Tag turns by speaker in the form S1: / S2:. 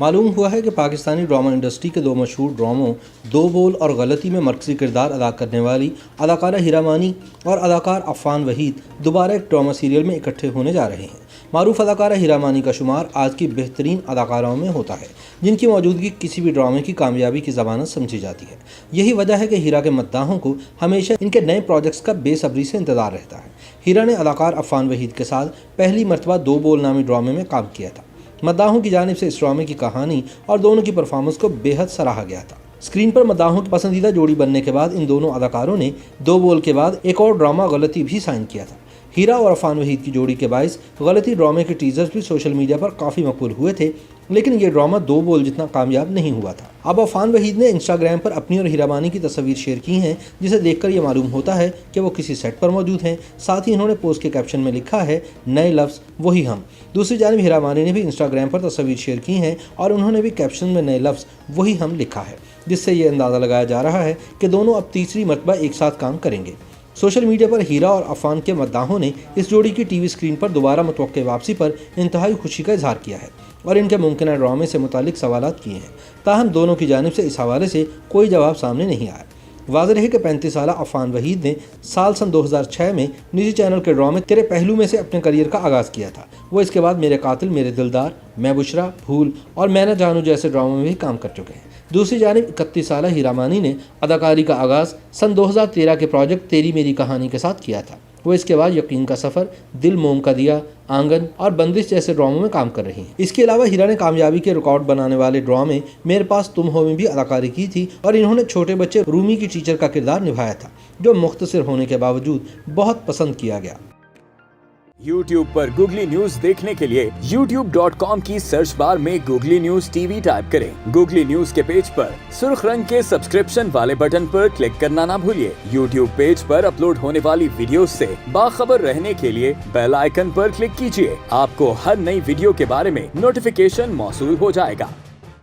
S1: معلوم ہوا ہے کہ پاکستانی ڈرامہ انڈسٹری کے دو مشہور ڈراموں دو بول اور غلطی میں مرکزی کردار ادا کرنے والی اداکارہ ہیرا مانی اور اداکار عفان وحید دوبارہ ایک ڈرامہ سیریل میں اکٹھے ہونے جا رہے ہیں۔ معروف اداکارہ ہیرا مانی کا شمار آج کی بہترین اداکاراؤں میں ہوتا ہے جن کی موجودگی کسی بھی ڈرامے کی کامیابی کی ضمانت سمجھی جاتی ہے۔ یہی وجہ ہے کہ ہیرا کے مداحوں کو ہمیشہ ان کے نئے پروجیکٹس کا بے صبری سے انتظار رہتا ہے۔ ہیرا نے اداکار عفان وحید کے ساتھ پہلی مرتبہ دو بول نامی ڈرامے میں کام کیا تھا۔ مداحوں کی جانب سے اس ڈرامے کی کہانی اور دونوں کی پرفارمنس کو بے حد سراہا گیا تھا۔ اسکرین پر مداحوں کی پسندیدہ جوڑی بننے کے بعد ان دونوں اداکاروں نے دو بول کے بعد ایک اور ڈرامہ غلطی بھی سائن کیا تھا۔ ہیرا اور عفان وحید کی جوڑی کے باعث غلطی ڈرامے کے ٹیزرز بھی سوشل میڈیا پر کافی مقبول ہوئے تھے، لیکن یہ ڈرامہ دو بول جتنا کامیاب نہیں ہوا تھا۔ اب عفان وحید نے انسٹاگرام پر اپنی اور ہیرا مانی کی تصاویر شیئر کی ہیں، جسے دیکھ کر یہ معلوم ہوتا ہے کہ وہ کسی سیٹ پر موجود ہیں۔ ساتھ ہی انہوں نے پوسٹ کے کیپشن میں لکھا ہے، نئے لفظ وہی ہم۔ دوسری جانب ہیرا مانی نے بھی انسٹاگرام پر تصاویر شیئر کی ہیں اور انہوں نے بھی کیپشن میں نئے لفظ وہی ہم لکھا ہے، جس سے یہ اندازہ لگایا جا رہا ہے کہ دونوں اب تیسری مرتبہ ایک ساتھ کام کریں گے۔ سوشل میڈیا پر ہیرا اور عفان کے مداحوں نے اس جوڑی کی ٹی وی اسکرین پر دوبارہ متوقع واپسی پر انتہائی خوشی کا اظہار کیا ہے اور ان کے ممکنہ ڈرامے سے متعلق سوالات کیے ہیں، تاہم دونوں کی جانب سے اس حوالے سے کوئی جواب سامنے نہیں آیا۔ واضح رہے کہ 35 سالہ عفان وحید نے سن 2006 میں نجی چینل کے ڈرامے تیرے پہلو میں سے اپنے کریئر کا آغاز کیا تھا۔ وہ اس کے بعد میرے قاتل، میرے دلدار، میں بشرا، بھول اور میں نہ جانوں جیسے ڈراموں میں بھی کام کر چکے ہیں۔ دوسری جانب 31 سالہ ہیرا مانی نے اداکاری کا آغاز سن 2013 کے پروجیکٹ تیری میری کہانی کے ساتھ کیا تھا۔ وہ اس کے بعد یقین کا سفر، دل موم کا دیا، آنگن اور بندش جیسے ڈراموں میں کام کر رہی ہیں۔ اس کے علاوہ ہیرا نے کامیابی کے ریکارڈ بنانے والے ڈرامے میرے پاس تم ہو میں بھی اداکاری کی تھی اور انہوں نے چھوٹے بچے رومی کی ٹیچر کا کردار نبھایا تھا، جو مختصر ہونے کے باوجود بہت پسند کیا گیا۔
S2: YouTube پر گوگلی نیوز دیکھنے کے لیے youtube.com کی سرچ بار میں googly news T V type کریں۔ گوگلی نیوز کے پیج پر سرخ رنگ کے سبسکرپشن والے بٹن پر کلک کرنا نہ بھولیے۔ YouTube پیج پر اپلوڈ ہونے والی ویڈیوز سے باخبر رہنے کے لیے بیل آئیکن پر کلک کیجیے۔ آپ کو ہر نئی ویڈیو کے بارے میں نوٹیفیکیشن موصول ہو جائے گا۔